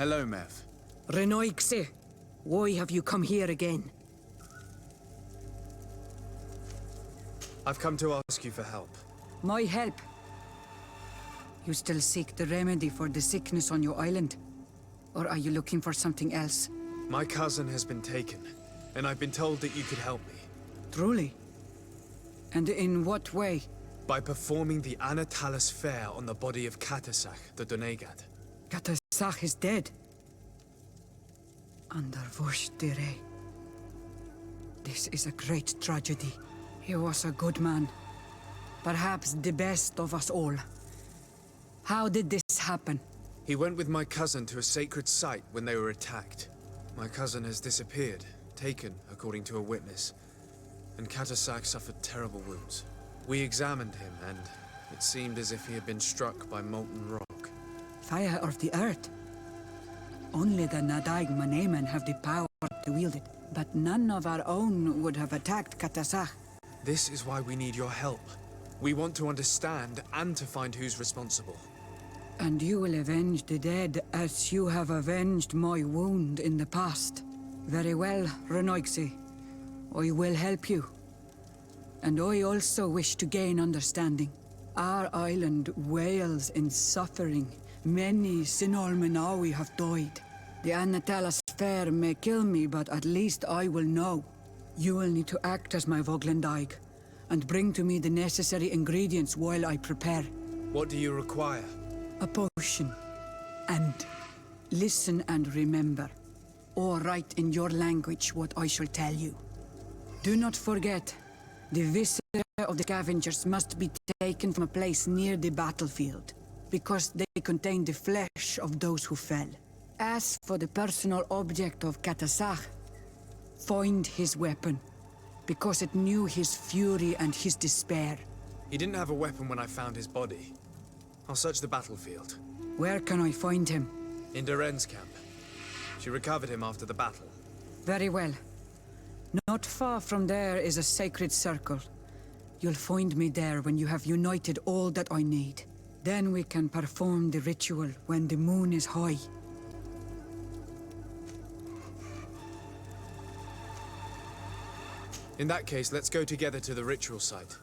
Hello, Mev. Renoixe, why have you come here again? I've come to ask you for help. My help? You still seek the remedy for the sickness on your island? Or are you looking for something else? My cousin has been taken, and I've been told that you could help me. Truly? And in what way? By performing the Anatalis fair on the body of Katasach, the Donegad. Katasach is dead. Under Vush Dire. This is a great tragedy. He was a good man. Perhaps the best of us all. How did this happen? He went with my cousin to a sacred site when they were attacked. My cousin has disappeared, taken, according to a witness. And Katasach suffered terrible wounds. We examined him, and it seemed as if he had been struck by molten rock. Fire of the earth? Only the Nadaig Manemen have the power to wield it, but none of our own would have attacked Katasach. This is why we need your help. We want to understand and to find who's responsible. And you will avenge the dead as you have avenged my wound in the past. Very well, Renoixe. I will help you. And I also wish to gain understanding. Our island wails in suffering. Many Sinolmenawi have died. The Anatalis fair may kill me, but at least I will know. You will need to act as my Voglendaig, and bring to me the necessary ingredients while I prepare. What do you require? A potion. And listen and remember, or write in your language what I shall tell you. Do not forget, the viscera of the scavengers must be taken from a place near the battlefield, because they contain the flesh of those who fell. As for the personal object of Katasach, find his weapon, because it knew his fury and his despair. He didn't have a weapon when I found his body. I'll search the battlefield. Where can I find him? In Doren's camp. She recovered him after the battle. Very well. Not far from there is a sacred circle. You'll find me there when you have united all that I need. Then we can perform the ritual when the moon is high. In that case, let's go together to the ritual site.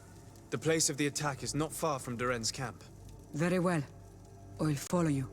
The place of the attack is not far from Doren's camp. Very well. I'll follow you.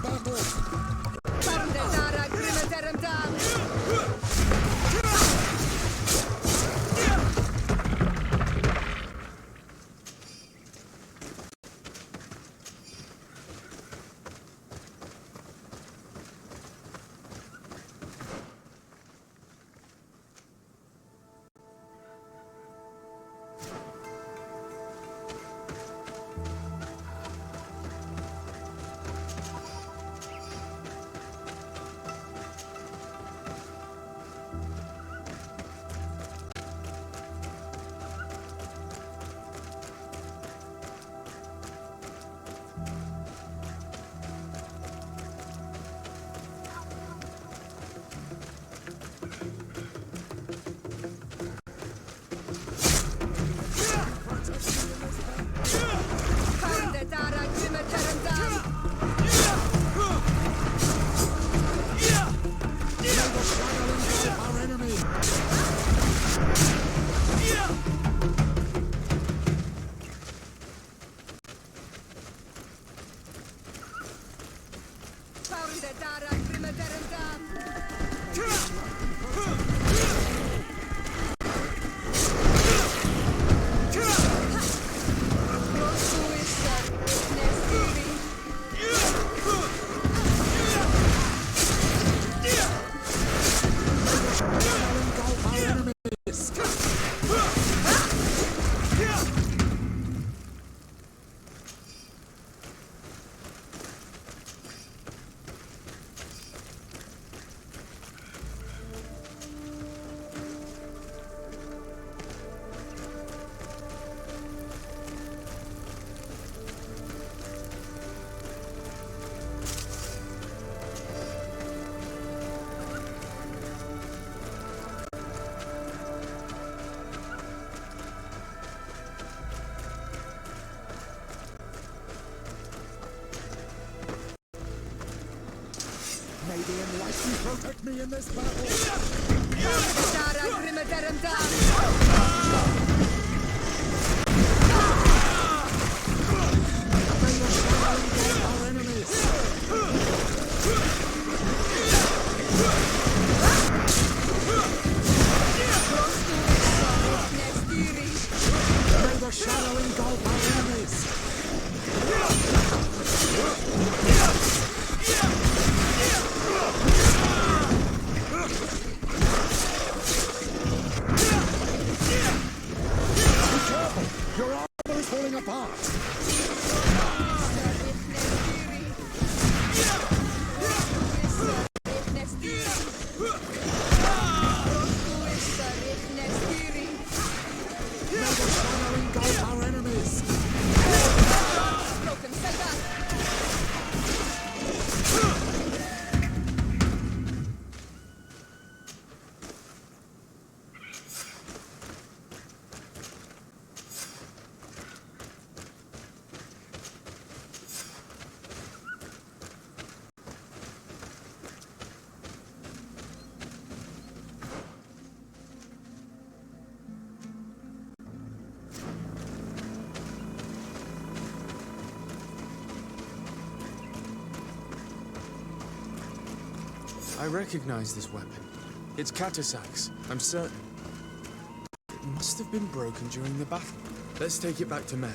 battle! Our enemy! May the enlightened protect me in this battle! May the shadow engulf our enemies! May the shadow engulf our enemies! Your armor is falling apart! May the shadow engulf our enemies! I recognize this weapon. It's Katasak's, I'm certain. It must have been broken during the battle. Let's take it back to Mev.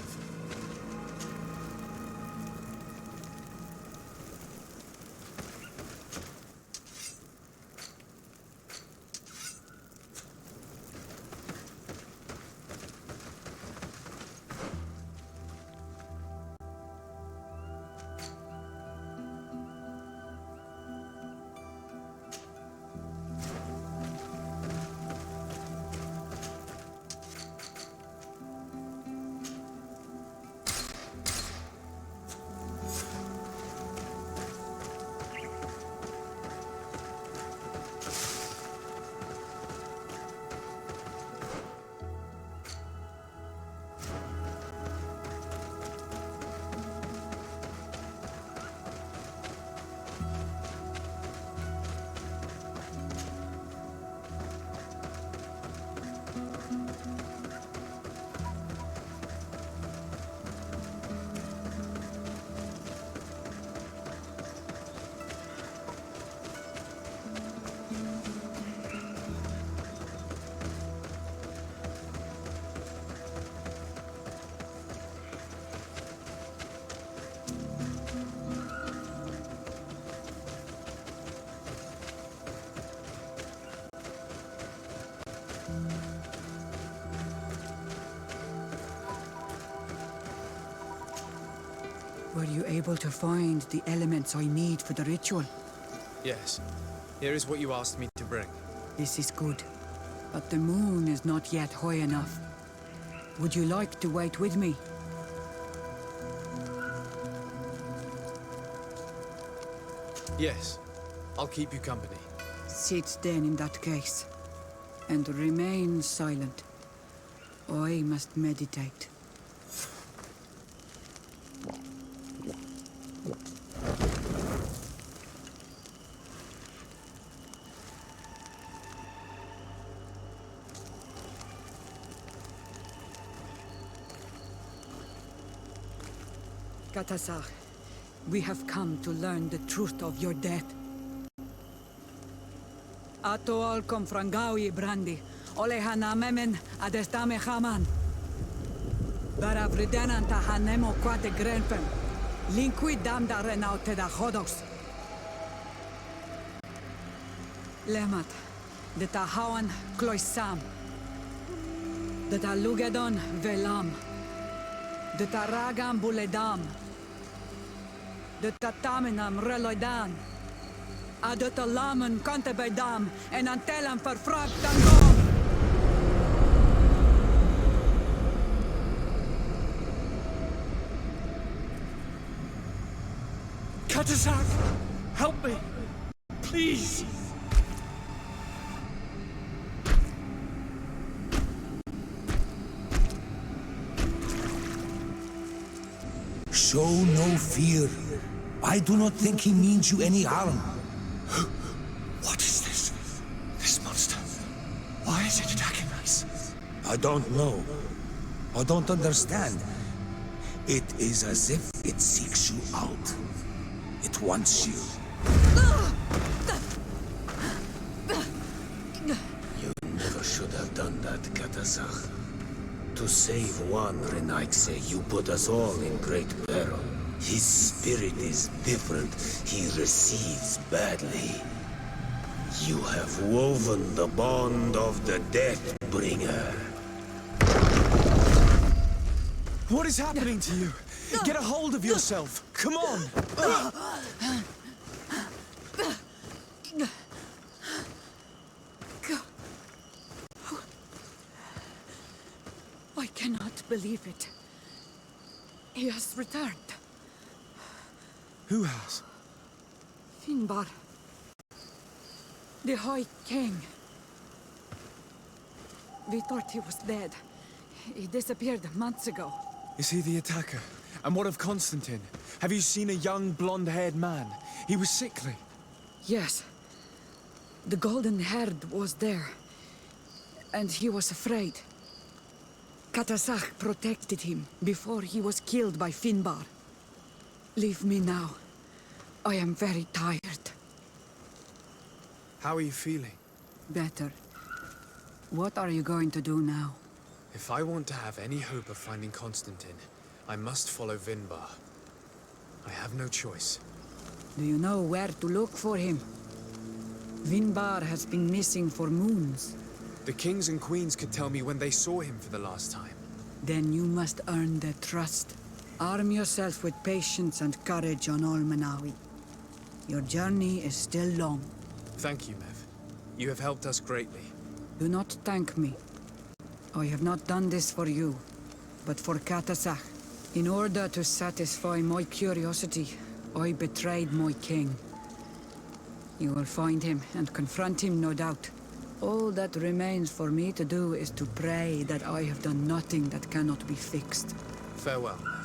Were you able to find the elements I need for the ritual? Yes. Here is what you asked me to bring. This is good. But the moon is not yet high enough. Would you like to wait with me? Yes. I'll keep you company. Sit then in that case. And remain silent. I must meditate. Katasar, we have come to learn the truth of your death. Ato al confrangawi brandi, olehana memen adestame haman. Baravridenan tahanemo quate grenpen, linqui damda renaute da hodos. Lemat, de tahawan kloisam, de talugedon velam, de taragam buledam, de tataminam reloidan. Adat alamen kante bij dam en antelam verfragt dan dom. Katasak, help me, please. Show no fear. I do not think he means you any harm. What is this? This monster. Why is it attacking us? I don't know. I don't understand. It is as if it seeks you out. It wants you. You never should have done that, Katasach. To save one Renaikse, you put us all in great peril. His spirit is different. He receives badly. You have woven the bond of the Deathbringer. What is happening to you? Get a hold of yourself. Come on. I cannot believe it. He has returned. Who has? Finbar. The High King. We thought he was dead. He disappeared months ago. Is he the attacker? And what of Constantine? Have you seen a young, blonde-haired man? He was sickly. Yes. The golden haired was there. And he was afraid. Katasach protected him before he was killed by Finbar. Leave me now. I am very tired. How are you feeling? Better. What are you going to do now? If I want to have any hope of finding Constantine, I must follow Vinbar. I have no choice. Do you know where to look for him? Vinbar has been missing for moons. The kings and queens could tell me when they saw him for the last time. Then you must earn their trust. Arm yourself with patience and courage on Olmenawi. Your journey is still long. Thank you, Mev. You have helped us greatly. Do not thank me. I have not done this for you, but for Katasach. In order to satisfy my curiosity, I betrayed my king. You will find him and confront him, no doubt. All that remains for me to do is to pray that I have done nothing that cannot be fixed. Farewell, Mev.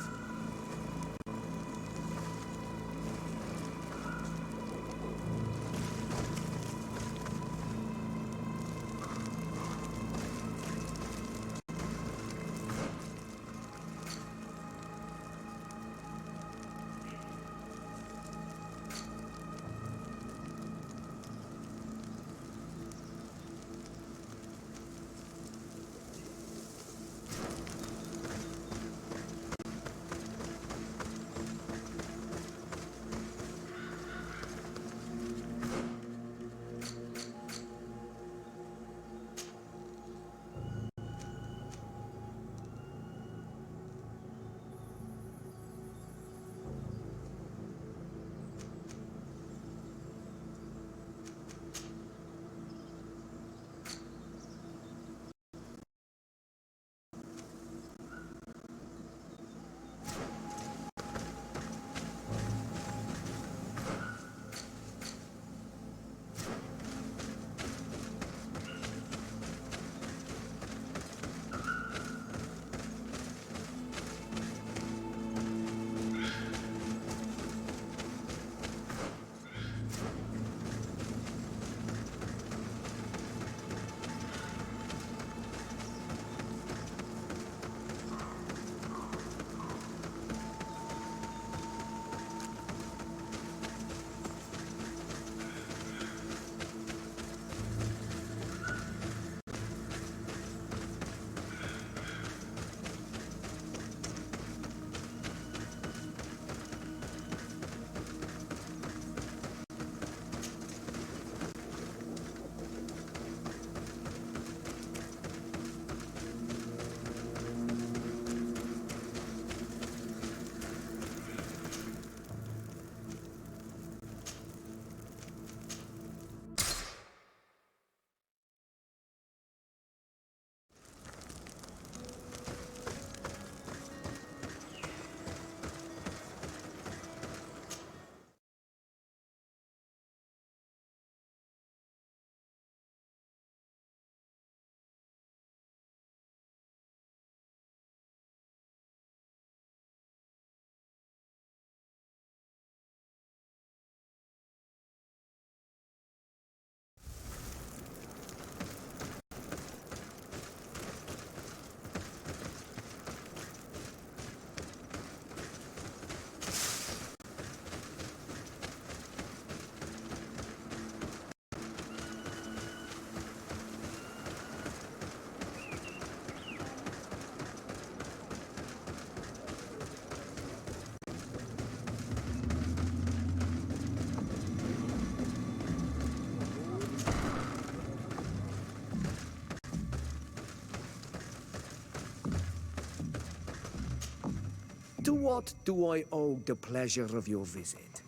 what do I owe the pleasure of your visit?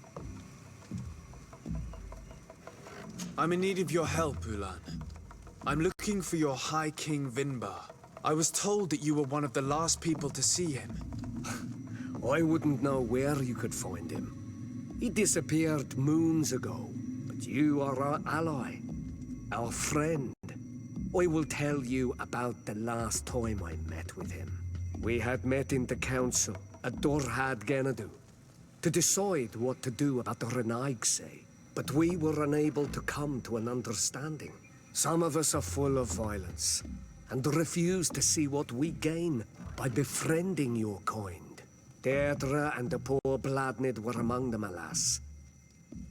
I'm in need of your help, Ulan. I'm looking for your High King Vinbar. I was told that you were one of the last people to see him. I wouldn't know where you could find him. He disappeared moons ago, but you are our ally, our friend. I will tell you about the last time I met with him. We had met in the council at Dorhad Genadu to decide what to do about the Renaigse, but we were unable to come to an understanding. Some of us are full of violence and refuse to see what we gain by befriending your kind. Deirdre and the poor Bladnid were among them, alas,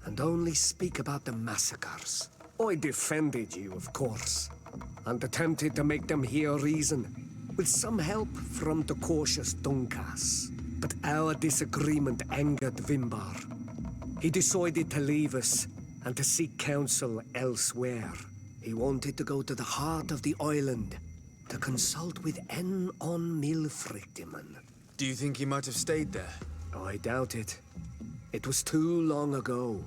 and only speak about the massacres. I defended you, of course, and attempted to make them hear reason, with some help from the cautious Dunkas. But our disagreement angered Vimbar. He decided to leave us and to seek counsel elsewhere. He wanted to go to the heart of the island to consult with En on Milfrictiman. Do you think he might have stayed there? I doubt it. It was too long ago.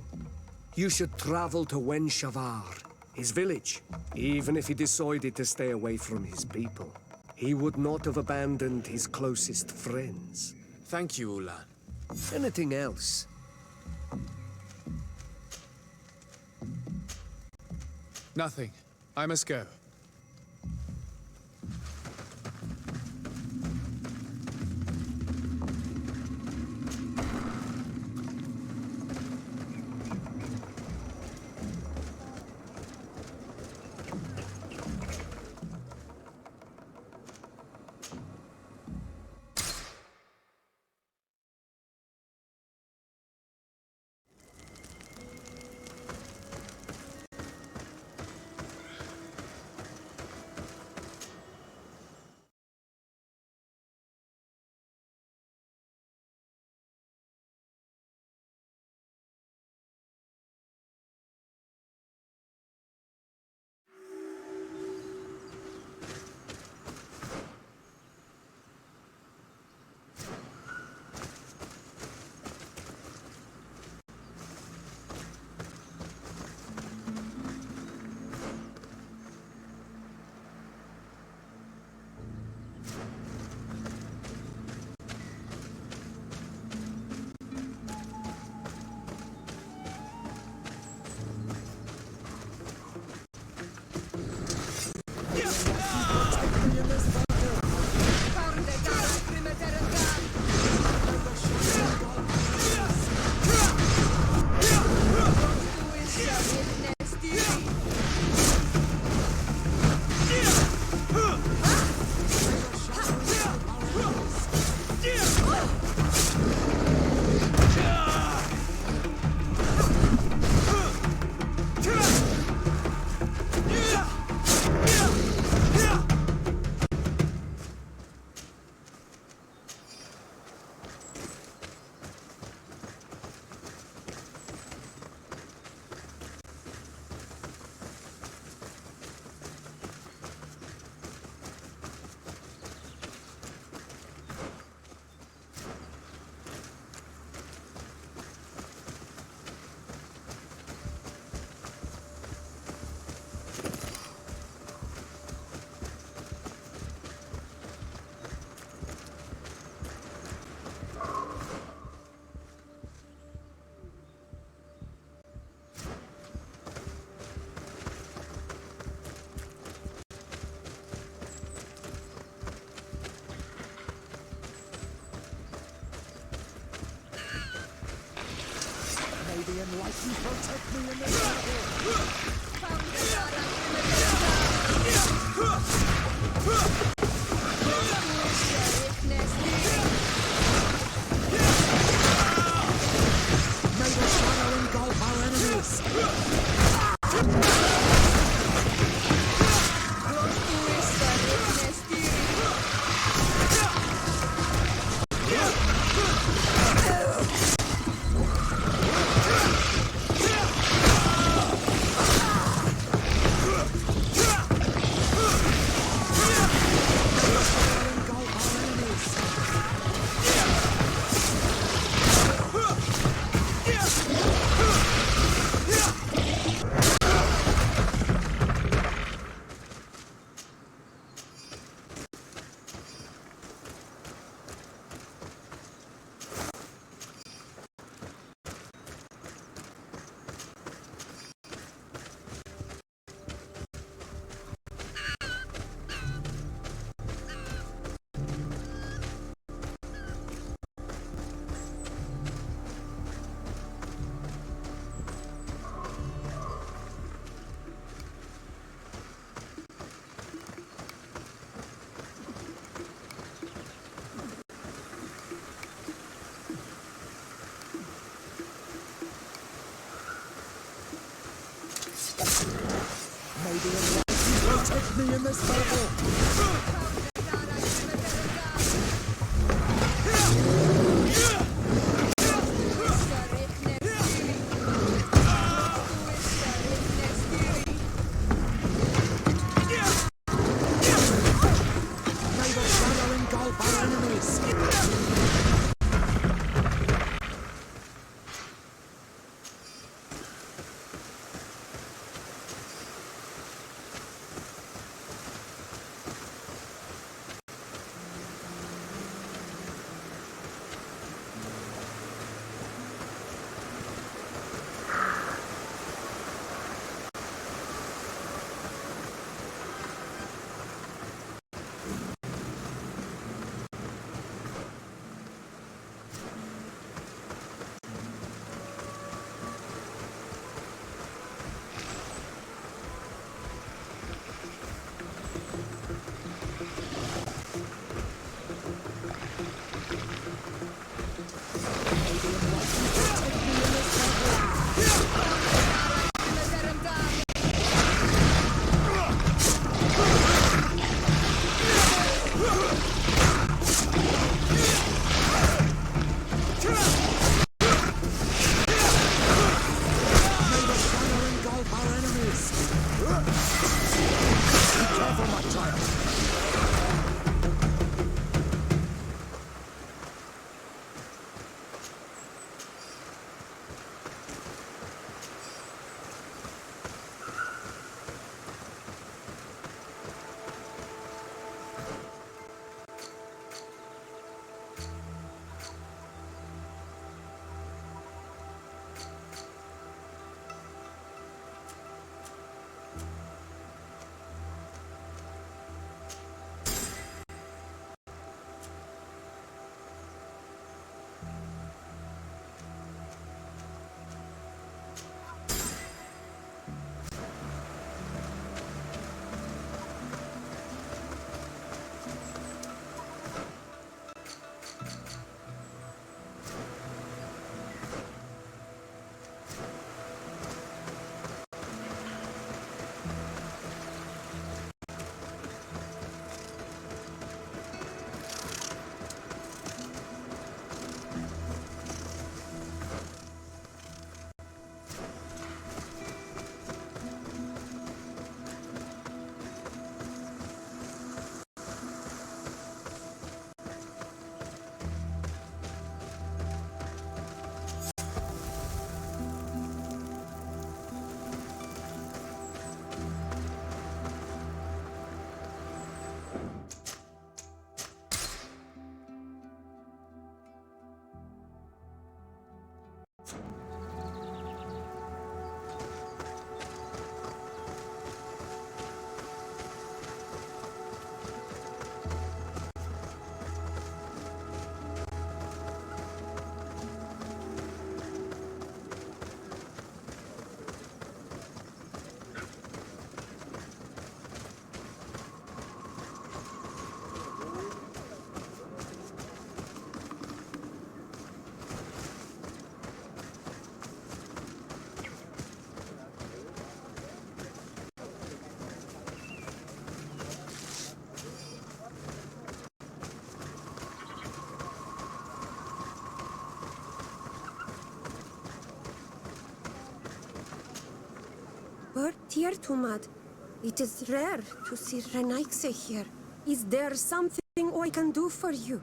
You should travel to Wenshavar, his village. Even if he decided to stay away from his people, he would not have abandoned his closest friends. Thank you, Ulan. Anything else? Nothing. I must go. The enlightened protect me in this battle! May the shadow engulf our enemies! May the Almighty protect me in this battle! May the shadow engulf our enemies! Dear Tumad, it is rare to see Renaikse here. Is there something I can do for you?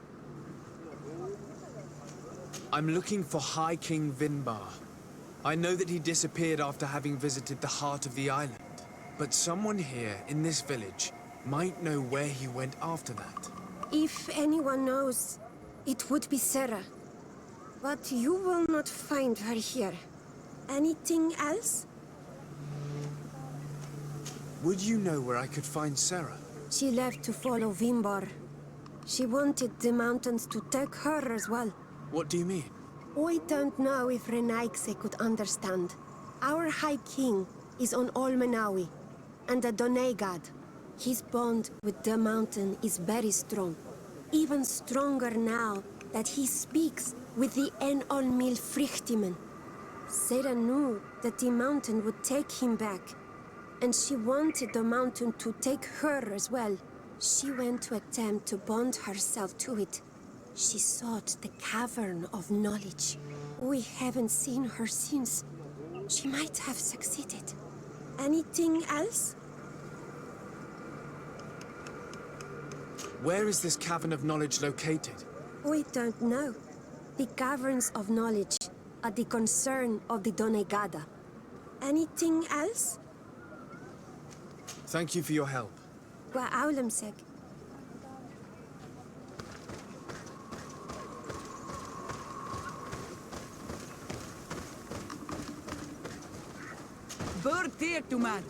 I'm looking for High King Vinbar. I know that he disappeared after having visited the heart of the island. But someone here in this village might know where he went after that. If anyone knows, it would be Sarah. But you will not find her here. Anything else? Would you know where I could find Sarah? She left to follow Vimbar. She wanted the mountains to take her as well. What do you mean? I don't know if Renaikse could understand. Our High King is on Olmenawi, and a Donegad. His bond with the mountain is very strong. Even stronger now that he speaks with the Enolmil Frichtimen. Sarah knew that the mountain would take him back, And she wanted the mountain to take her as well. She went to attempt to bond herself to it. She sought the Cavern of Knowledge. We haven't seen her since. She might have succeeded. Anything else? Where is this Cavern of Knowledge located? We don't know. The Caverns of Knowledge are the concern of the Donegada. Anything else? Thank you for your help. Wa Aulemseg. Bird there to man.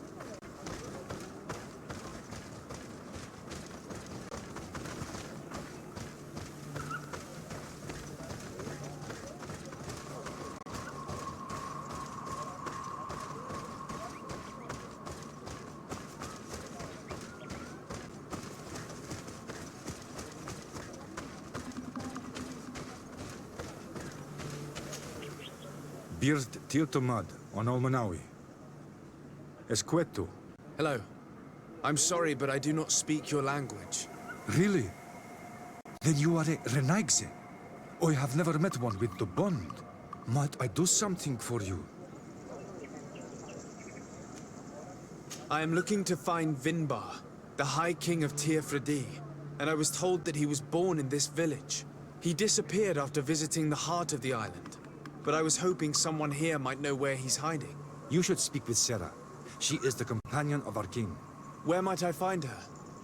Bird Tiltomad on Olmanawi. Esqueto. Hello. I'm sorry, but I do not speak your language. Really? Then you are a Renaigse. I have never met one with the bond. Might I do something for you? I am looking to find Vinbar, the High King of Teofradi, and I was told that he was born in this village. He disappeared after visiting the heart of the island, but I was hoping someone here might know where he's hiding. You should speak with Sarah. She is the companion of our king. Where might I find her?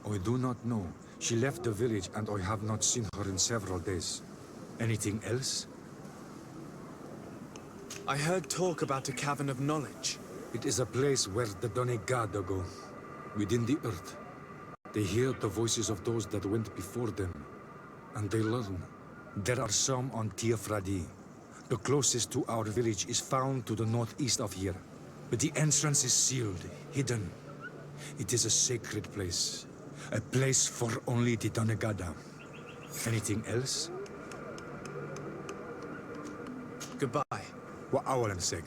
I do not know. She left the village and I have not seen her in several days. Anything else? I heard talk about a Cavern of Knowledge. It is a place where the Donegada go, within the earth. They hear the voices of those that went before them, and they learn. There are some on Teofradi. The closest to our village is found to the northeast of here, but the entrance is sealed, hidden. It is a sacred place, a place for only the Donegada. Anything else? Goodbye. Wa awalan seg.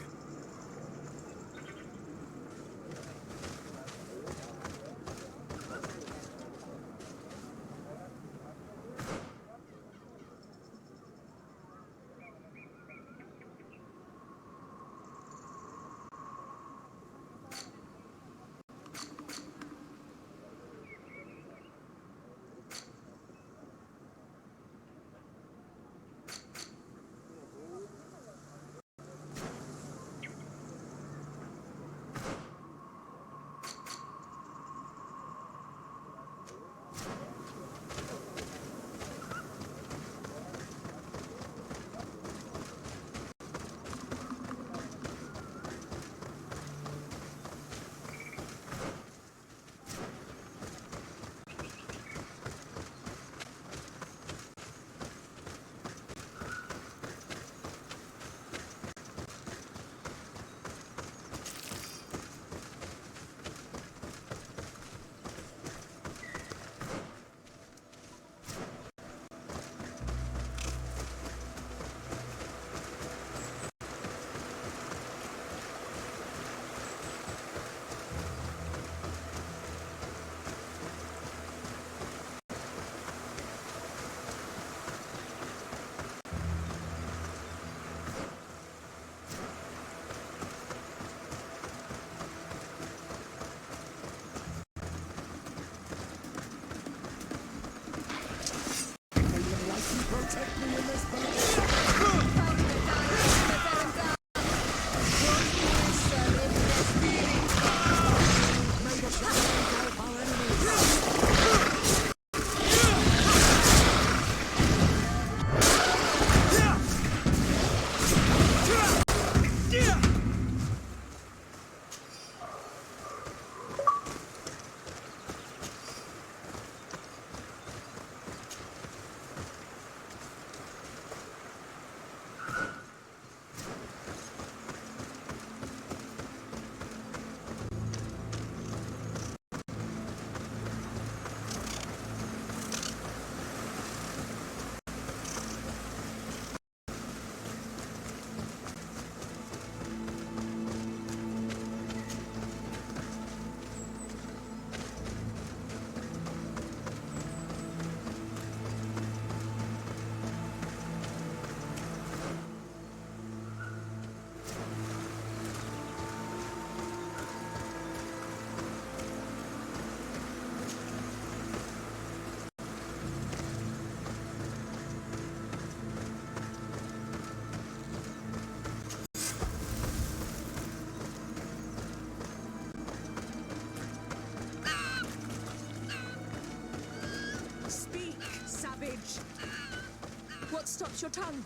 stops your tongue?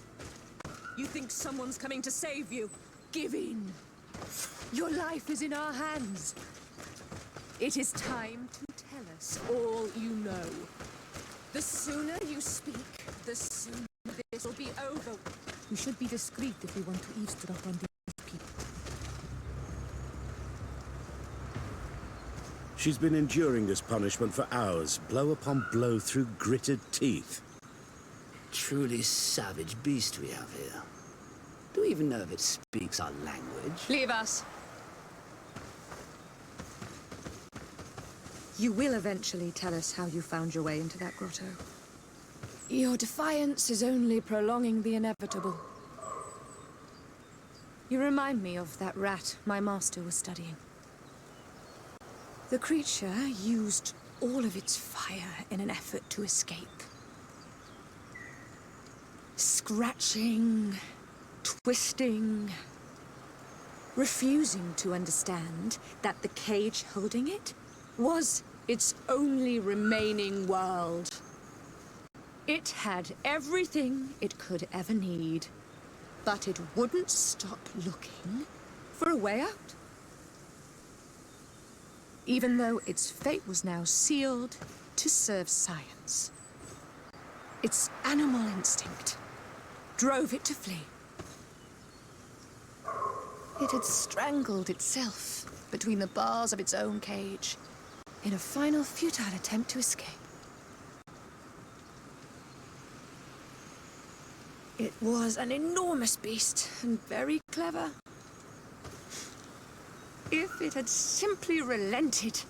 You think someone's coming to save you? Give in. Your life is in our hands. It is time to tell us all you know. The sooner you speak, the sooner this will be over. We should be discreet if we want to eavesdrop on these people. She's been enduring this punishment for hours, blow upon blow through gritted teeth. Truly savage beast we have here. Do we even know if it speaks our language? Leave us. You will eventually tell us how you found your way into that grotto. Your defiance is only prolonging the inevitable. You remind me of that rat my master was studying. The creature used all of its fire in an effort to escape. Scratching, twisting, refusing to understand that the cage holding it was its only remaining world. It had everything it could ever need, but it wouldn't stop looking for a way out. Even though its fate was now sealed to serve science. Its animal instinct drove it to flee. It had strangled itself between the bars of its own cage in a final futile attempt to escape. It was an enormous beast and very clever. If it had simply relented,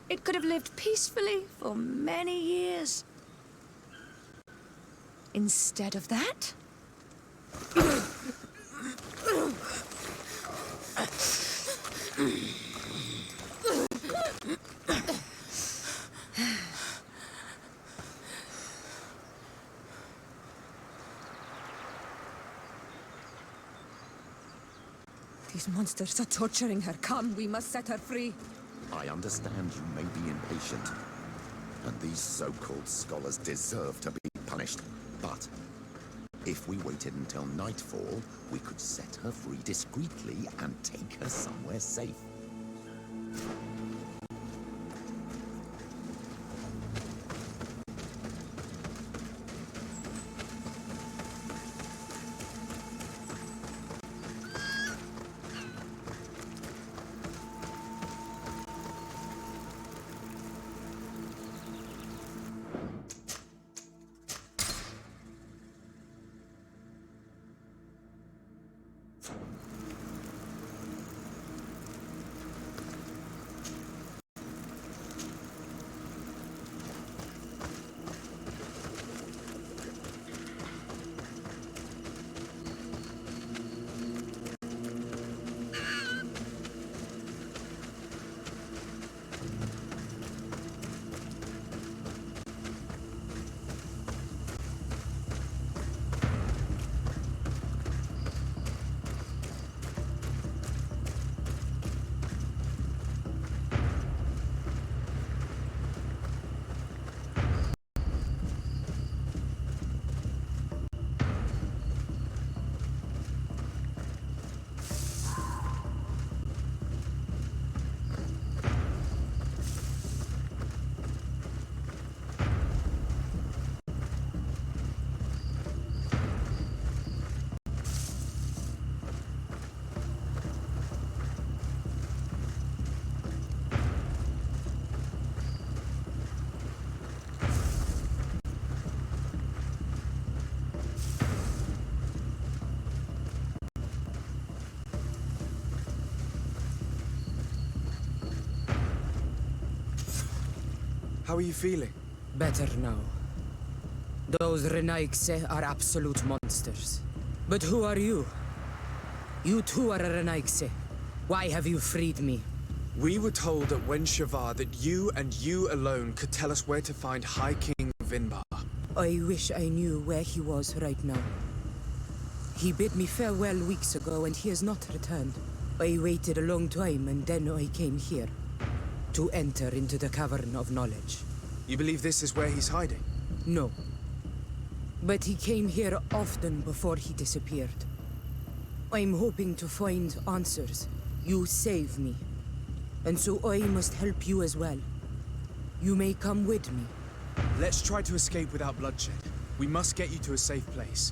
it could have lived peacefully for many years. Instead of that, these monsters are torturing her. Come, we must set her free. I understand you may be impatient, and these so-called scholars deserve to be punished. But if we waited until nightfall, we could set her free discreetly and take her somewhere safe. How are you feeling? Better now. Those Renaigse are absolute monsters. But who are you? You too are a Renaigse. Why have you freed me? We were told at Wen Shavar that you and you alone could tell us where to find High King Vinbar. I wish I knew where he was right now. He bid me farewell weeks ago and he has not returned. I waited a long time and then I came here. To enter into the Cavern of Knowledge. You believe this is where he's hiding? No. But he came here often before he disappeared. I'm hoping to find answers. You save me. And so I must help you as well. You may come with me. Let's try to escape without bloodshed. We must get you to a safe place.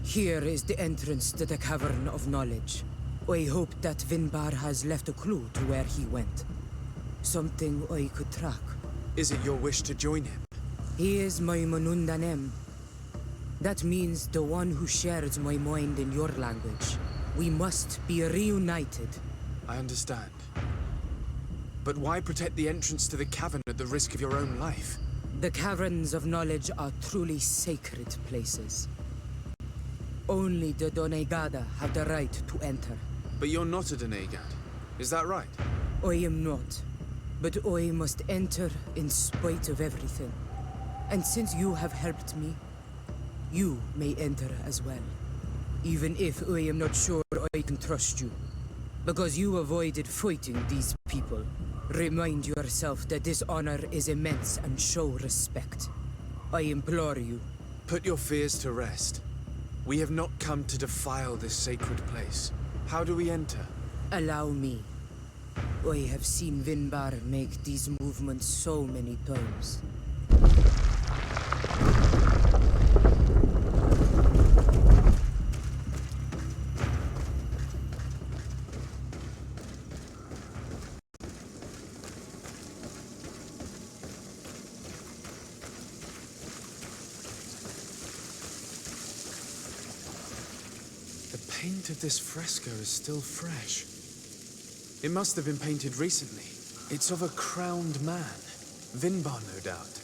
Here is the entrance to the Cavern of Knowledge. I hope that Vinbar has left a clue to where he went. Something I could track. Is it your wish to join him? He is my Manundanem. That means the one who shares my mind in your language. We must be reunited. I understand. But why protect the entrance to the cavern at the risk of your own life? The Caverns of Knowledge are truly sacred places. Only the Donegada have the right to enter. But you're not a Donegad. Is that right? I am not. But I must enter in spite of everything. And since you have helped me, you may enter as well. Even if I am not sure I can trust you. Because you avoided fighting these people. Remind yourself that this honor is immense and show respect. I implore you. Put your fears to rest. We have not come to defile this sacred place. How do we enter? Allow me. I have seen Vinbar make these movements so many times. The paint of this fresco is still fresh. It must have been painted recently. It's of a crowned man. Vinbar, no doubt.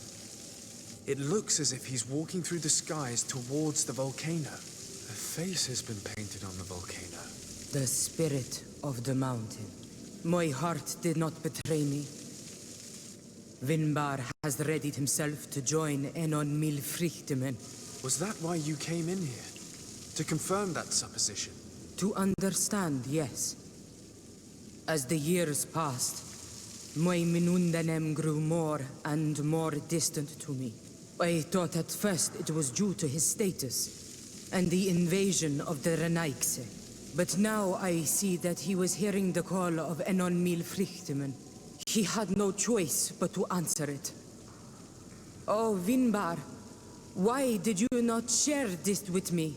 It looks as if he's walking through the skies towards the volcano. A face has been painted on the volcano. The spirit of the mountain. My heart did not betray me. Vinbar has readied himself to join Enon Milfrichtemen. Was that why you came in here? To confirm that supposition? To understand, yes. As the years passed, my Minundanem grew more and more distant to me. I thought at first it was due to his status and the invasion of the Renaigse. But now I see that he was hearing the call of Enon Milfrichtemen. He had no choice but to answer it. Oh, Vinbar, why did you not share this with me?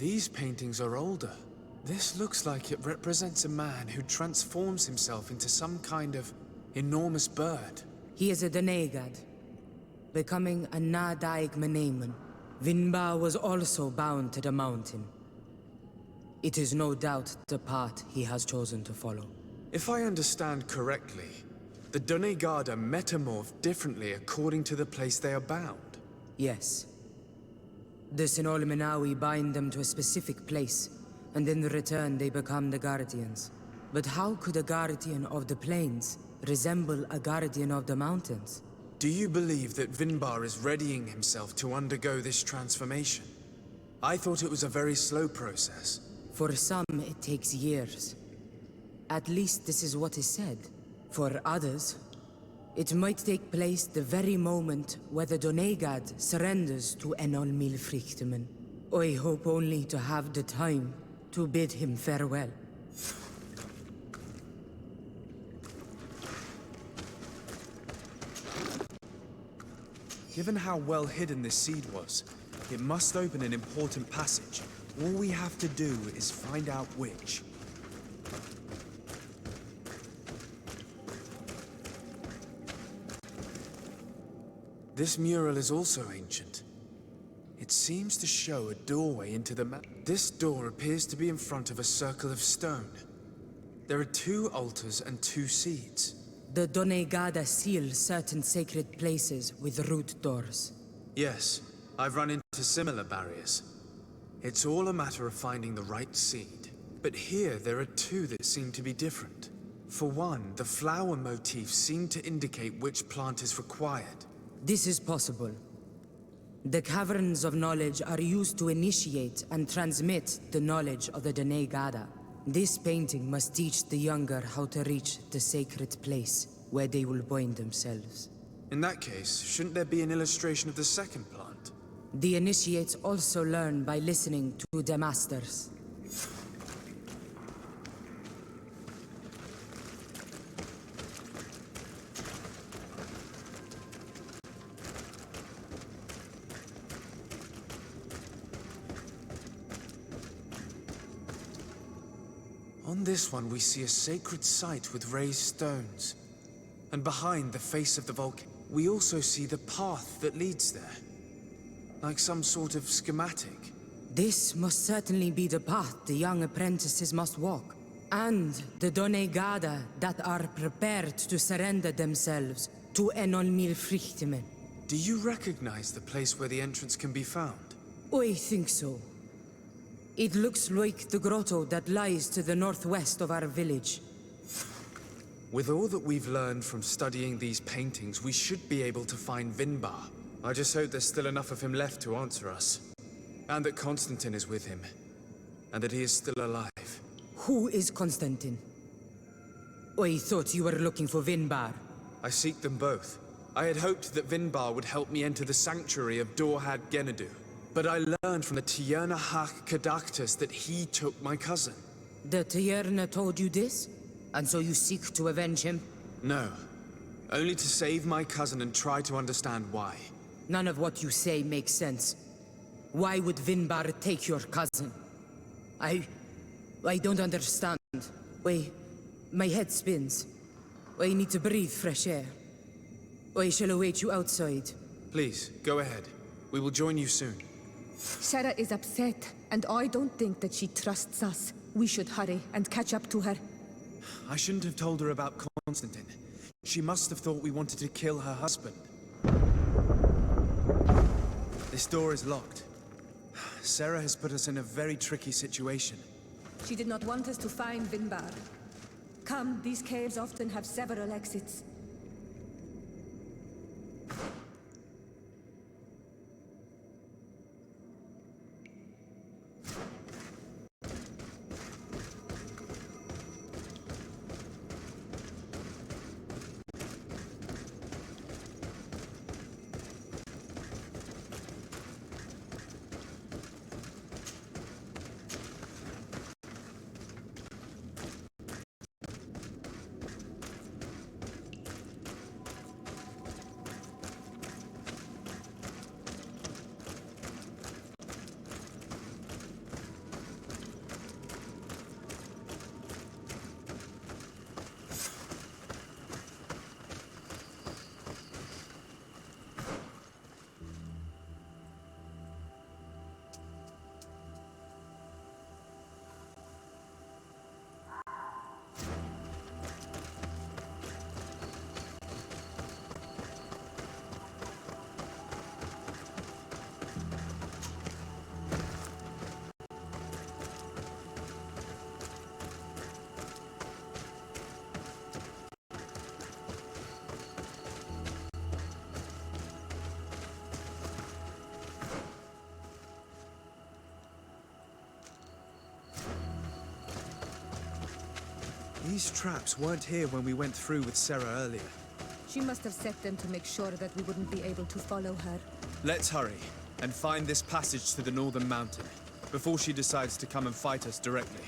These paintings are older. This looks like it represents a man who transforms himself into some kind of enormous bird. He is a Donegad, becoming a Nadaig Meneman. Vinbar was also bound to the mountain. It is no doubt the path he has chosen to follow. If I understand correctly, the Donegad are metamorphed differently according to the place they are bound. Yes. The Sinolmenawi bind them to a specific place, and in return they become the Guardians. But how could a Guardian of the Plains resemble a Guardian of the Mountains? Do you believe that Vinbar is readying himself to undergo this transformation? I thought it was a very slow process. For some, it takes years. At least this is what is said. For others, it might take place the very moment where the Donegad surrenders to Enol Milfrichtemen. I hope only to have the time to bid him farewell. Given how well hidden this seed was, it must open an important passage. All we have to do is find out which. This mural is also ancient. It seems to show a doorway into the This door appears to be in front of a circle of stone. There are 2 altars and 2 seeds. The Donegada seal certain sacred places with root doors. Yes, I've run into similar barriers. It's all a matter of finding the right seed. But here there are 2 that seem to be different. For one, the flower motifs seem to indicate which plant is required. This is possible. The caverns of knowledge are used to initiate and transmit the knowledge of the Donegada. This painting must teach the younger how to reach the sacred place where they will bind themselves. In that case, shouldn't there be an illustration of the second plant? The initiates also learn by listening to the masters. On this one, we see a sacred site with raised stones. And behind the face of the volcano, we also see the path that leads there. Like some sort of schematic. This must certainly be the path the young apprentices must walk. And the Donegada that are prepared to surrender themselves to Enol Milfrichtemen. Do you recognize the place where the entrance can be found? I think so. It looks like the grotto that lies to the northwest of our village. With all that we've learned from studying these paintings, we should be able to find Vinbar. I just hope there's still enough of him left to answer us. And that Constantine is with him. And that he is still alive. Who is Constantine? I thought you were looking for Vinbar. I seek them both. I had hoped that Vinbar would help me enter the sanctuary of Dorhad Genadu. But I learned from the Tierna Hak Kadaktus that he took my cousin. The Tierna told you this? And so you seek to avenge him? No. Only to save my cousin and try to understand why. None of what you say makes sense. Why would Vinbar take your cousin? I don't understand. My head spins. I need to breathe fresh air. I shall await you outside. Please, go ahead. We will join you soon. Sarah is upset, and I don't think that she trusts us. We should hurry and catch up to her. I shouldn't have told her about Constantine. She must have thought we wanted to kill her husband. This door is locked. Sarah has put us in a very tricky situation. She did not want us to find Vinbar. Come, these caves often have several exits. These traps weren't here when we went through with Sarah earlier. She must have set them to make sure that we wouldn't be able to follow her. Let's hurry and find this passage to the northern mountain before she decides to come and fight us directly.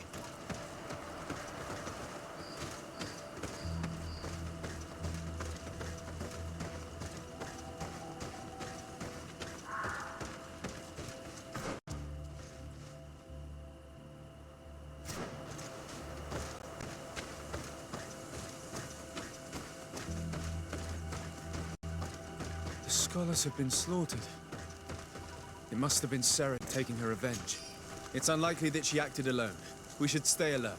The scholars have been slaughtered. It must have been Sarah taking her revenge. It's unlikely that she acted alone. We should stay alert.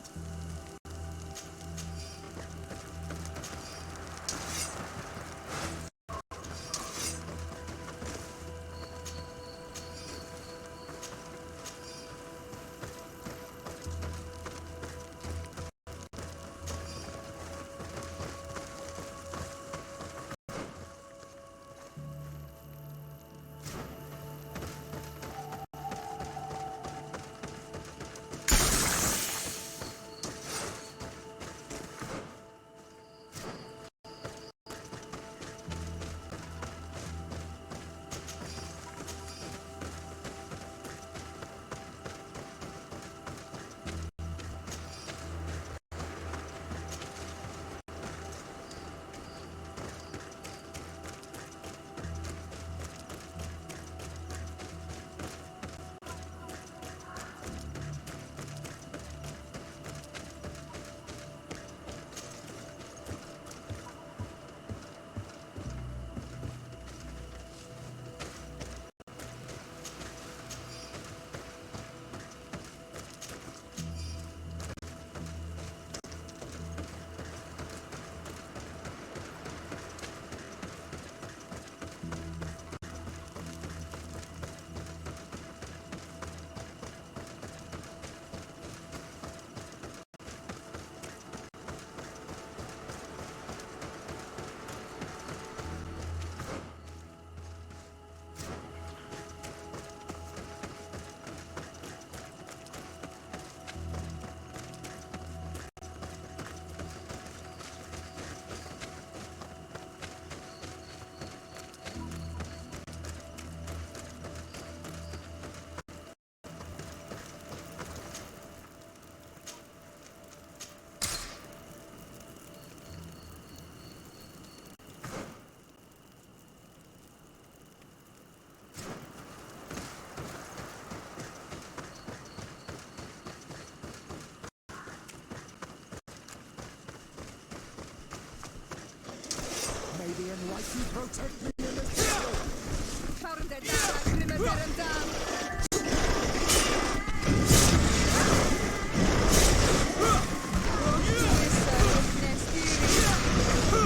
The enlightened protect me in the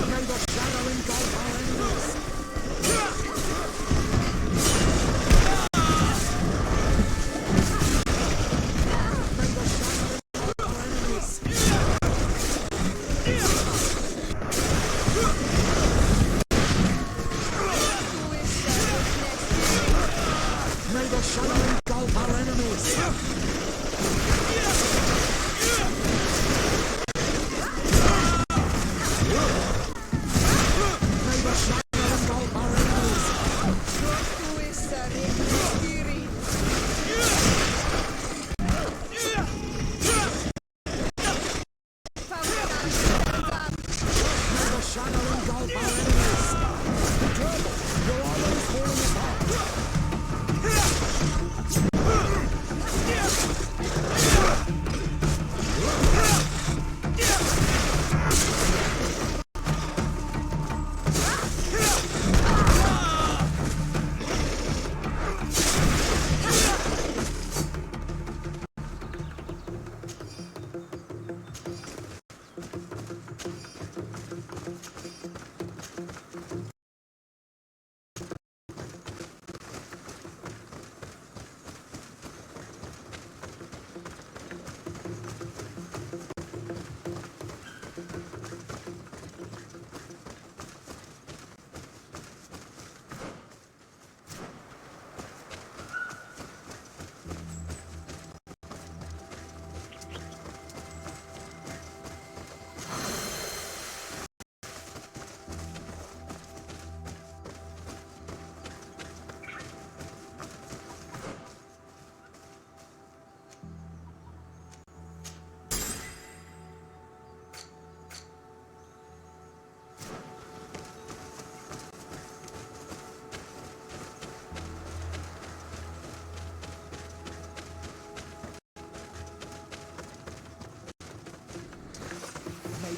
May the shadow engulf our enemies. May the shadow engulf our enemies.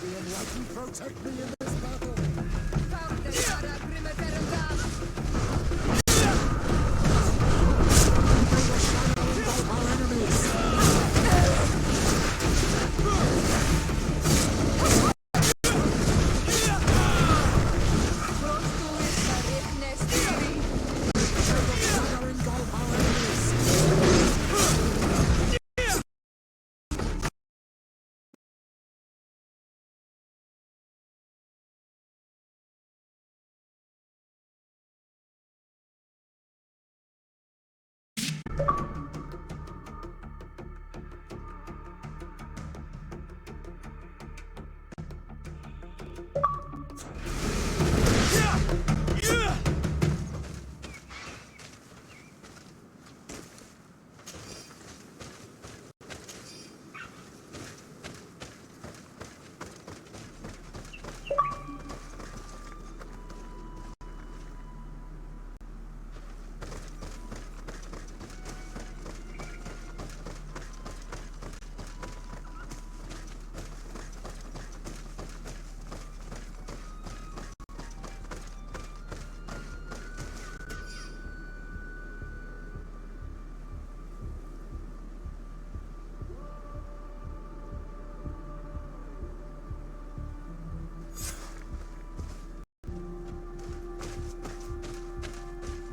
being like you protect me in this battle. Our enemies.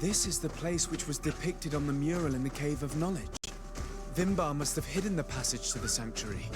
This is the place which was depicted on the mural in the Cave of Knowledge. Vimbar must have hidden the passage to the sanctuary.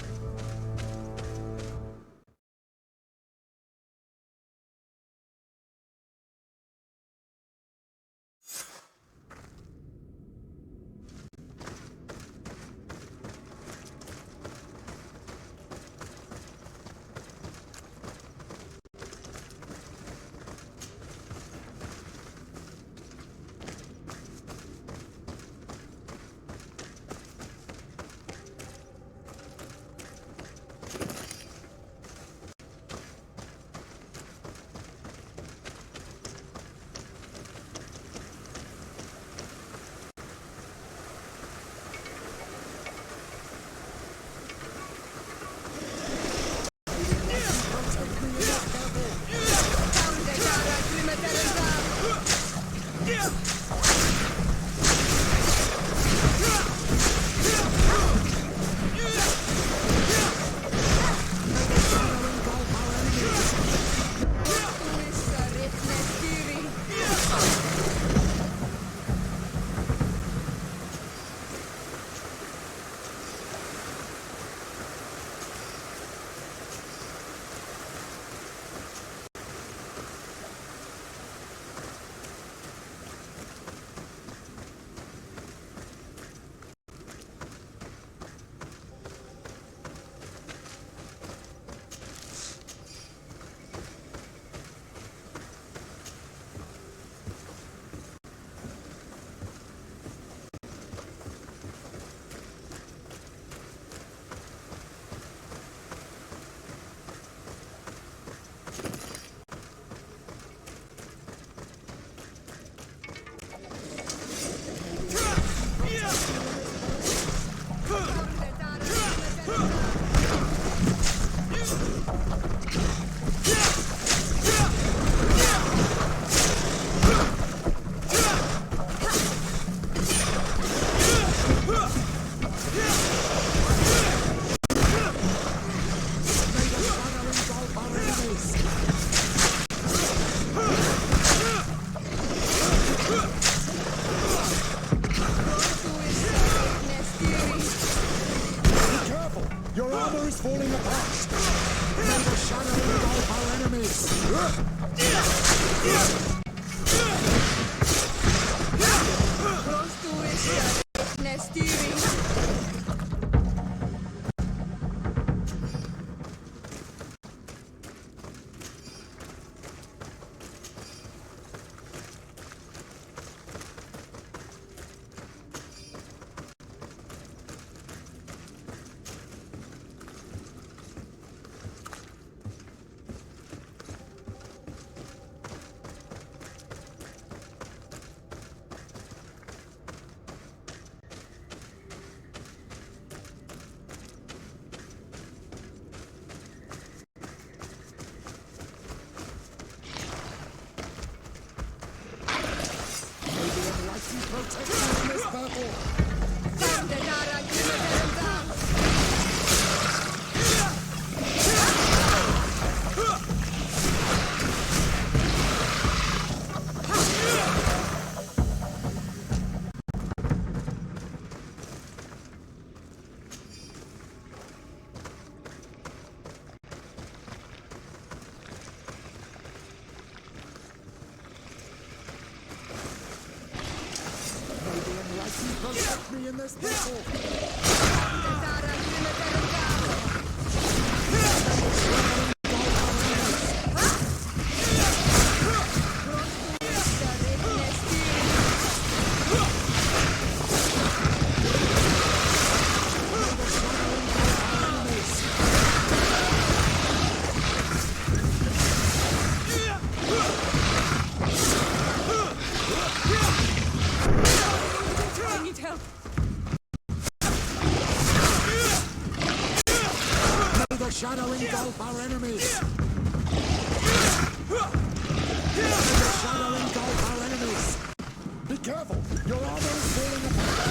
protect me in this battle. May the enlightened protect me in this battle. I need help. May the shadow engulf our enemies. May the shadow engulf our enemies. Be careful, your armor is falling apart.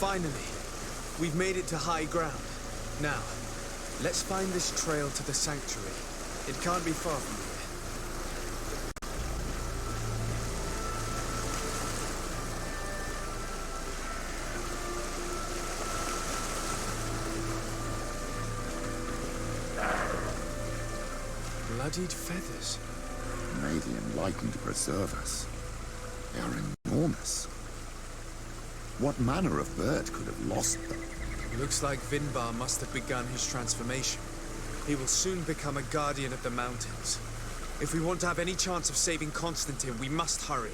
Finally, we've made it to high ground. Now, let's find this trail to the sanctuary. It can't be far from here. Bloodied feathers. May the enlightened preserve us. They are enormous. What manner of bird could have lost them? Looks like Vinbar must have begun his transformation. He will soon become a guardian of the mountains. If we want to have any chance of saving Constantine, we must hurry.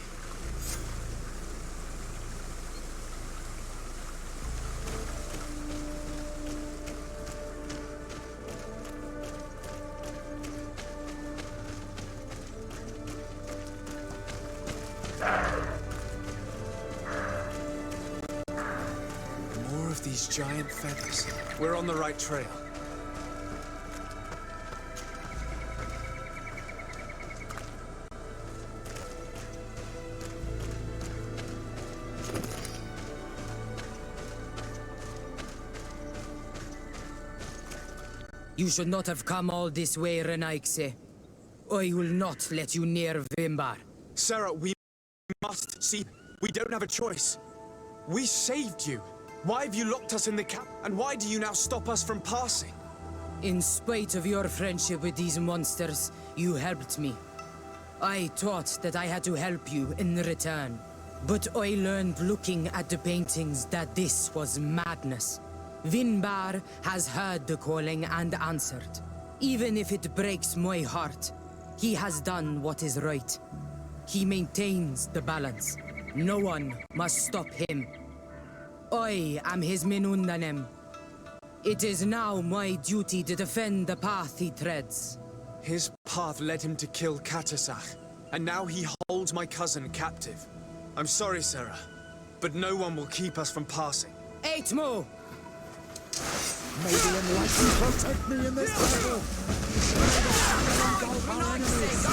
More of these giant feathers. We're on the right trail. You should not have come all this way, Renaigse. I will not let you near Vimbar. Sarah, we must see. We don't have a choice. We saved you. Why have you locked us in the camp? And why do you now stop us from passing? In spite of your friendship with these monsters, you helped me. I thought that I had to help you in return. But I learned looking at the paintings that this was madness. Vinbar has heard the calling and answered. Even if it breaks my heart, he has done what is right. He maintains the balance. No one must stop him. I am his Menundanem. It is now my duty to defend the path he treads. His path led him to kill Katasach, and now he holds my cousin captive. I'm sorry, Sarah, but no one will keep us from passing. Aitmo! May the enlightened protect me in this battle! Engulf our enemies!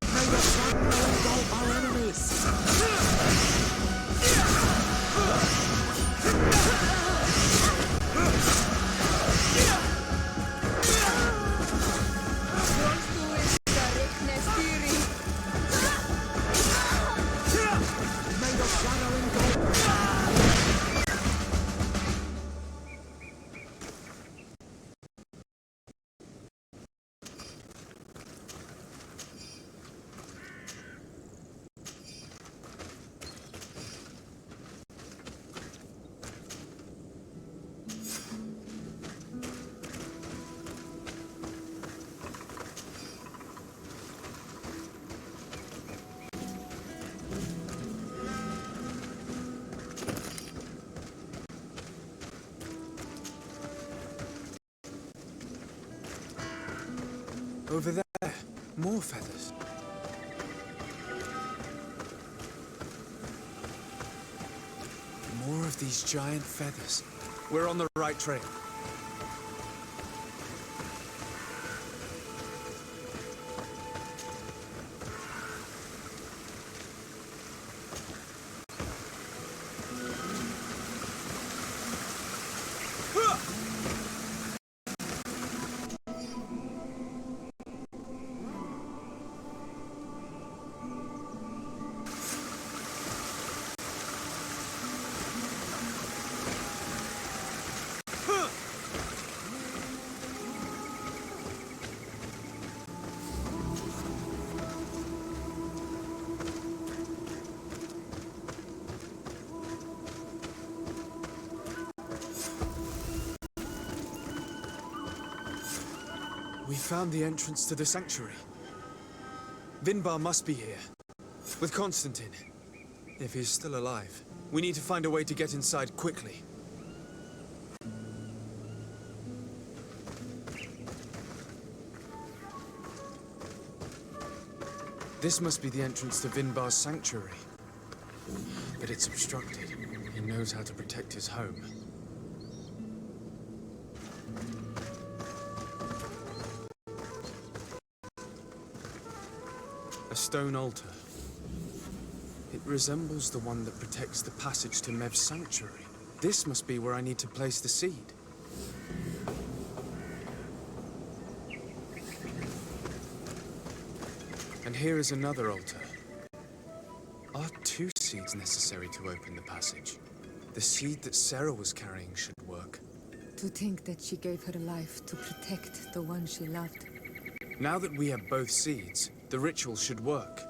May the shrapnel engulf our enemies! May the shadow engulf... Over there, more feathers. More of these giant feathers. We're on the right trail. We found the entrance to the sanctuary. Vinbar must be here. With Constantine. If he's still alive. We need to find a way to get inside quickly. This must be the entrance to Vinbar's sanctuary. But it's obstructed. He knows how to protect his home. A stone altar. It resembles the one that protects the passage to Mev's sanctuary. This must be where I need to place the seed. And here is another altar. Are 2 seeds necessary to open the passage? The seed that Sarah was carrying should work. To think that she gave her life to protect the one she loved. Now that we have both seeds, the ritual should work.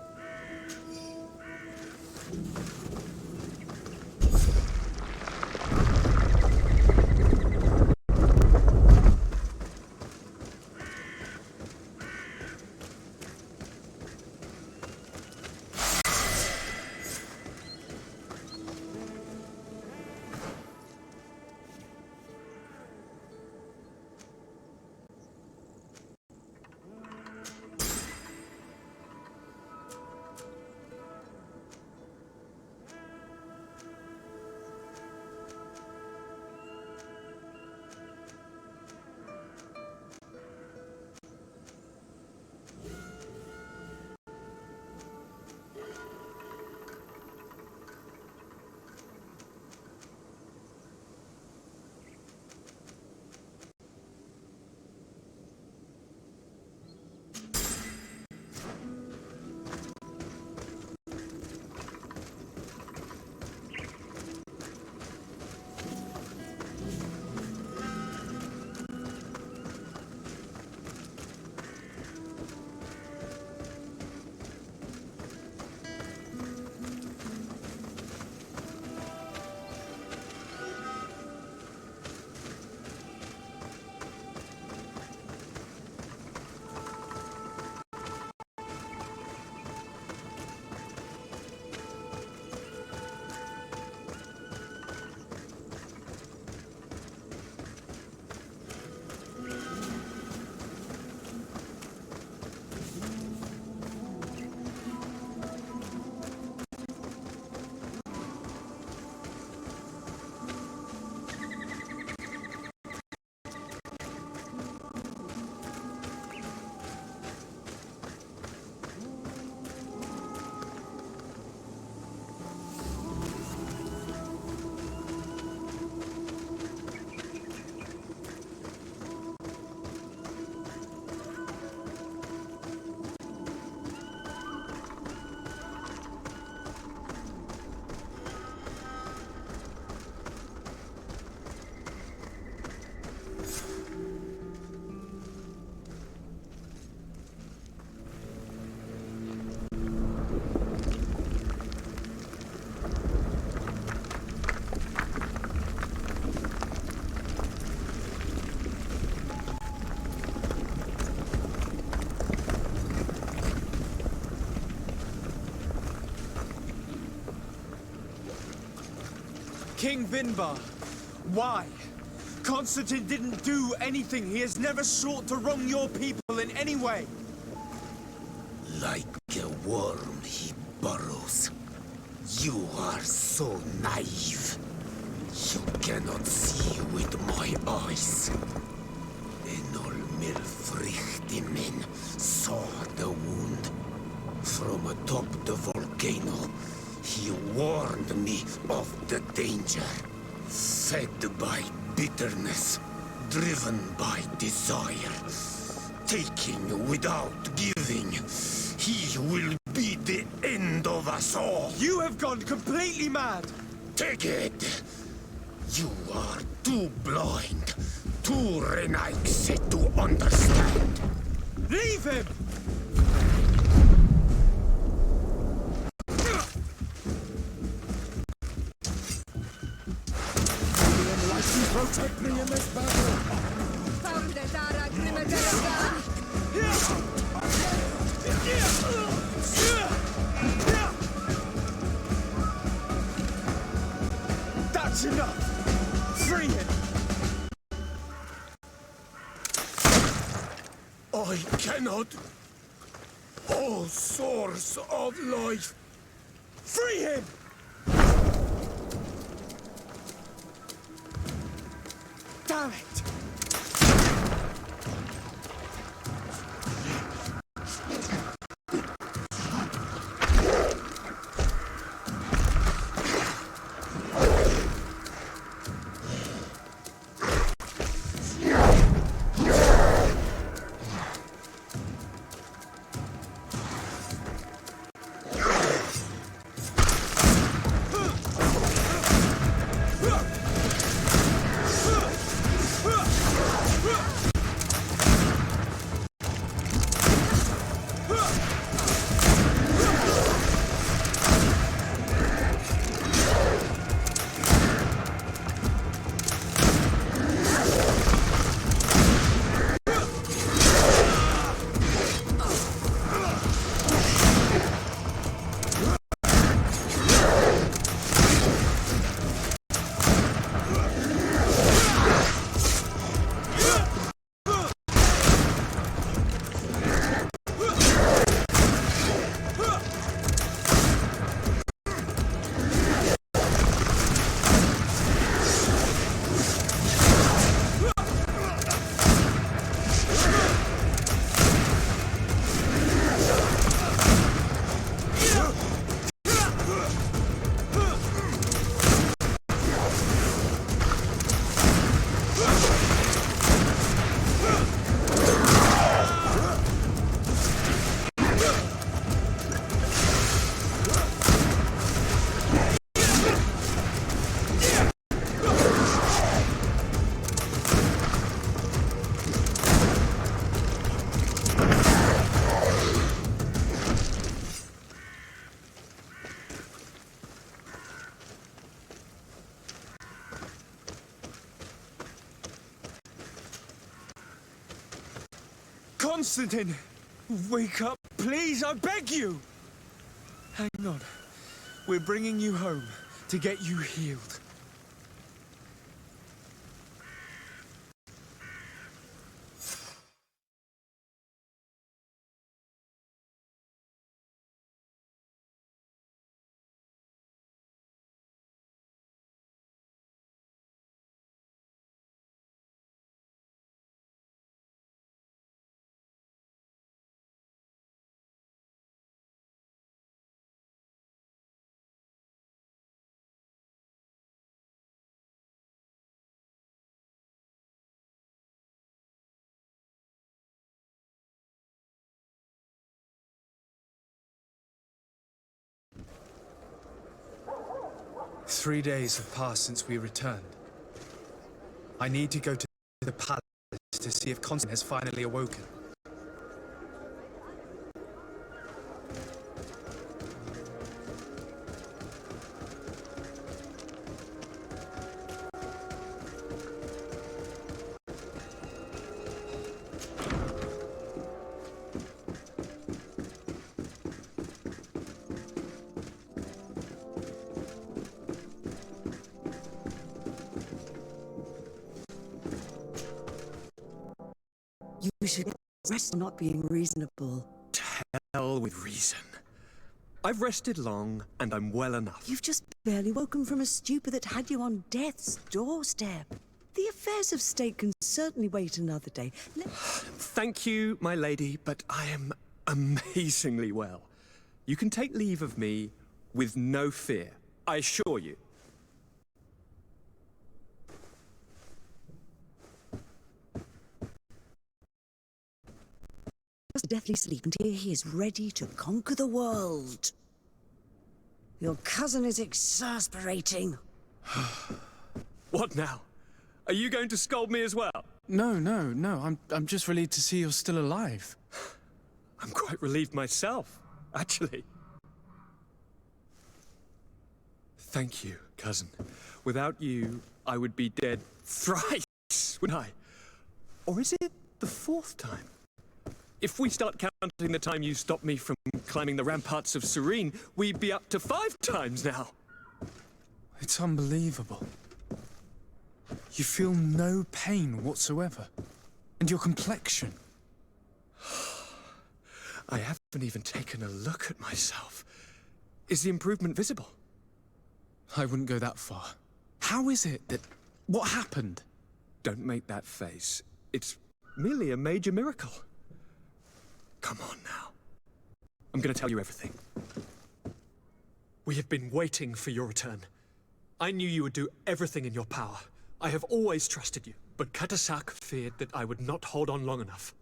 King Vinbar. Why? Constantine didn't do anything. He has never sought to wrong your people in any way. Like a worm, he burrows. You are so naive. You cannot see with my eyes. Enol Milfrichtimin saw the wound. From atop the volcano, he warned me of the danger. Fed by bitterness, driven by desire, taking without giving, he will be the end of us all. You have gone completely mad! Take it! You are too blind, too Renaigse to understand. Leave him! Protect me in this battle! That's enough! Free him! I cannot. O source of life! Free him! Damn it! Constantine! Wake up, please, I beg you! Hang on. We're bringing you home to get you healed. "3 days have passed since we returned. I need to go to the palace to see if Constantine has finally awoken. should rest not being reasonable. To hell with reason. I've rested long, and I'm well enough. You've just barely woken from a stupor that had you on death's doorstep. The affairs of state can certainly wait another day. Thank you, my lady, but I am amazingly well. You can take leave of me with no fear, I assure you. Just deathly sleep until he is ready to conquer the world. Your cousin is exasperating. What now? Are you going to scold me as well? No. I'm just relieved to see you're still alive. I'm quite relieved myself, actually. Thank you, cousin. Without you, I would be dead thrice, wouldn't I? Or is it the fourth time? If we start counting the time you stopped me from climbing the ramparts of Serene, we'd be up to 5 times now. It's unbelievable. You feel no pain whatsoever. And your complexion. I haven't even taken a look at myself. Is the improvement visible? I wouldn't go that far. How is it that... What happened? Don't make that face. It's merely a major miracle. Come on now. I'm going to tell you everything. We have been waiting for your return. I knew you would do everything in your power. I have always trusted you, but Katasak feared that I would not hold on long enough.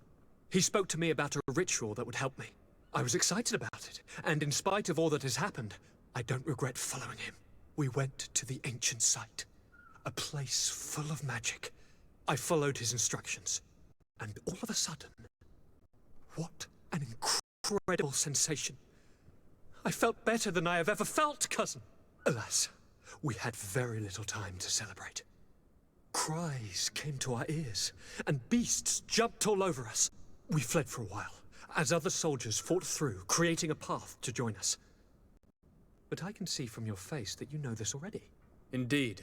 He spoke to me about a ritual that would help me. I was excited about it, and in spite of all that has happened, I don't regret following him. We went to the ancient site, a place full of magic. I followed his instructions, and all of a sudden, what an incredible sensation. I felt better than I have ever felt, cousin. Alas, we had very little time to celebrate. Cries came to our ears, and beasts jumped all over us. We fled for a while, as other soldiers fought through, creating a path to join us. But I can see from your face that you know this already. Indeed.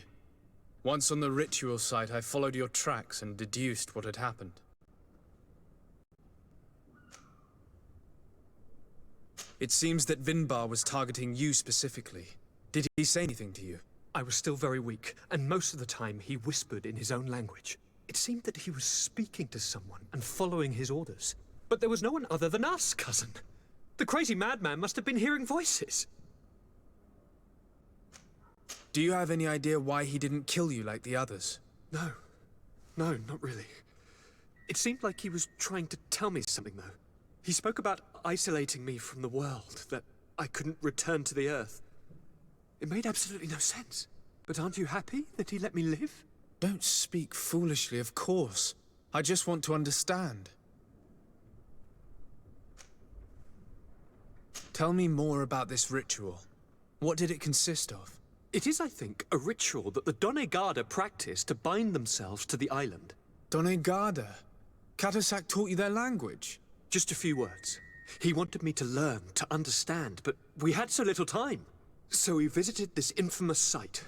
Once on the ritual site, I followed your tracks and deduced what had happened. It seems that Vinbar was targeting you specifically. Did he say anything to you? I was still very weak, and most of the time he whispered in his own language. It seemed that he was speaking to someone and following his orders. But there was no one other than us, cousin. The crazy madman must have been hearing voices. Do you have any idea why he didn't kill you like the others? No, not really. It seemed like he was trying to tell me something, though. He spoke about isolating me from the world, that I couldn't return to the Earth. It made absolutely no sense. But aren't you happy that he let me live? Don't speak foolishly, of course. I just want to understand. Tell me more about this ritual. What did it consist of? It is, I think, a ritual that the Donegada practice to bind themselves to the island. Donegada? Katasak taught you their language? Just a few words. He wanted me to learn, to understand, but we had so little time. So we visited this infamous site,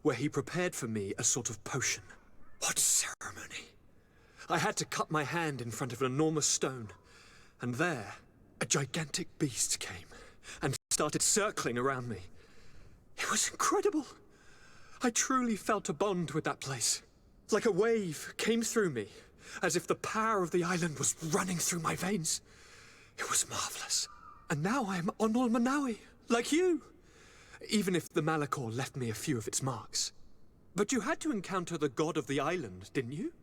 where he prepared for me a sort of potion. What ceremony! I had to cut my hand in front of an enormous stone, and there, a gigantic beast came, and started circling around me. It was incredible! I truly felt a bond with that place. Like a wave came through me, as if the power of the island was running through my veins. It was marvelous. And now I am on Olmanawi, like you. Even if the Malachor left me a few of its marks. But you had to encounter the god of the island, didn't you?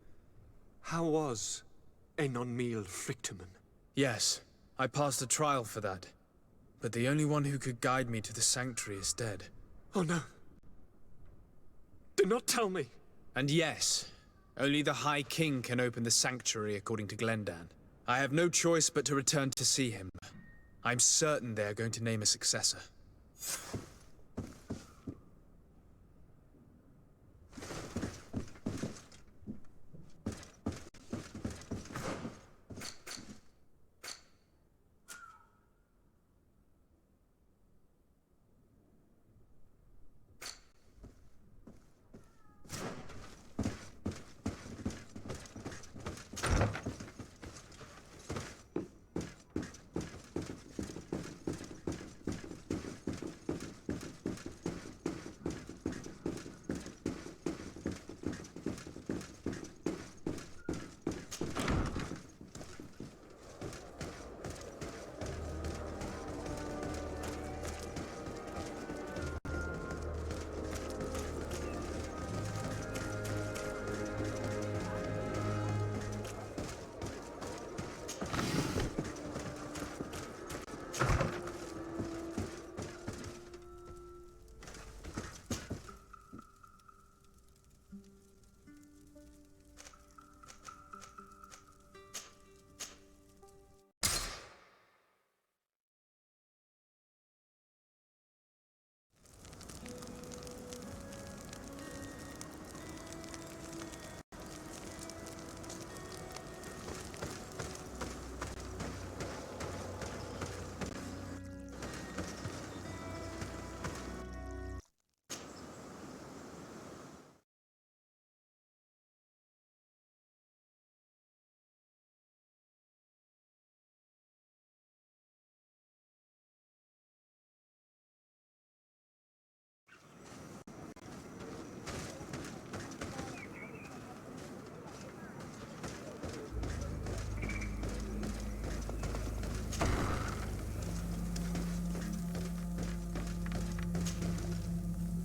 How was Enon Mil Frictumen? Yes, I passed a trial for that. But the only one who could guide me to the sanctuary is dead. Oh no. Do not tell me. And yes, only the High King can open the sanctuary according to Glendan. I have no choice but to return to see him. I'm certain they are going to name a successor.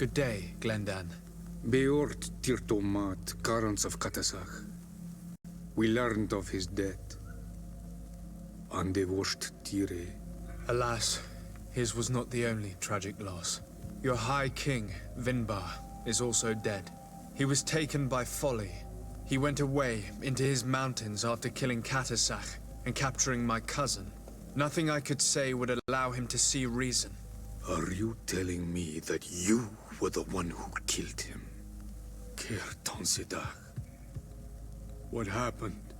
Good day, Glendan. Beort Tirtomat, Garants of Katasach. We learned of his death. Andevosht Tire. Alas, his was not the only tragic loss. Your High King, Vinbar, is also dead. He was taken by folly. He went away into his mountains after killing Katasach and capturing my cousin. Nothing I could say would allow him to see reason. Are you telling me that you were the one who killed him? Kertonsidach. What happened?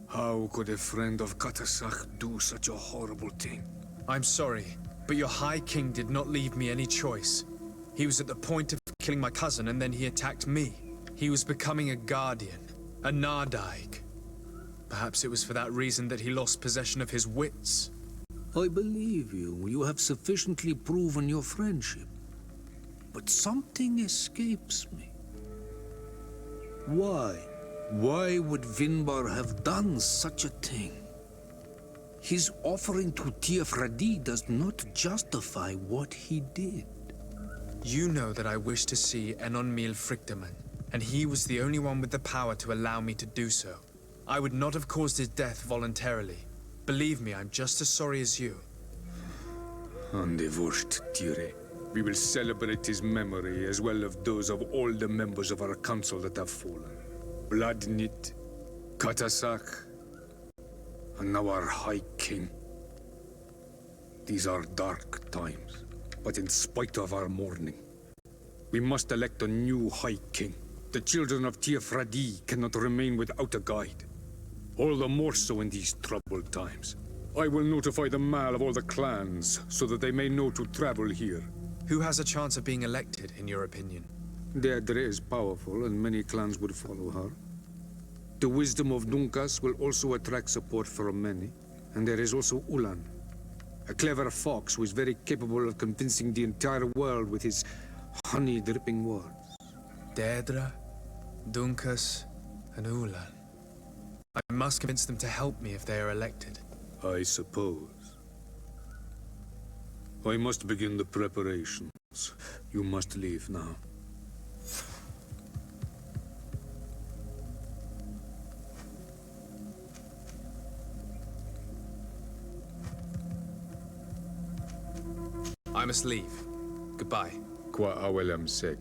How could a friend of Katasach do such a horrible thing? I'm sorry, but your High King did not leave me any choice. He was at the point of killing my cousin and then he attacked me. He was becoming a guardian, a Nardaig. Perhaps it was for that reason that he lost possession of his wits. I believe you. You have sufficiently proven your friendship. But something escapes me. Why? Why would Vinbar have done such a thing? His offering to Tiafradi does not justify what he did. You know that I wish to see Enonmil Frichtemann, and he was the only one with the power to allow me to do so. I would not have caused his death voluntarily. Believe me, I'm just as sorry as you. Andevosht Tire. We will celebrate his memory as well as those of all the members of our council that have fallen. Bladnit, Katasach, and now our High King. These are dark times, but in spite of our mourning, we must elect a new High King. The children of Tiafradi cannot remain without a guide. All the more so in these troubled times. I will notify the Mal of all the clans, so that they may know to travel here. Who has a chance of being elected, in your opinion? Deirdre is powerful, and many clans would follow her. The wisdom of Dunkas will also attract support from many. And there is also Ulan, a clever fox who is very capable of convincing the entire world with his honey-dripping words. Deirdre, Dunkas, and Ulan. I must convince them to help me if they are elected. I suppose. I must begin the preparations. You must leave now. I must leave. Goodbye. Qua awelem seg.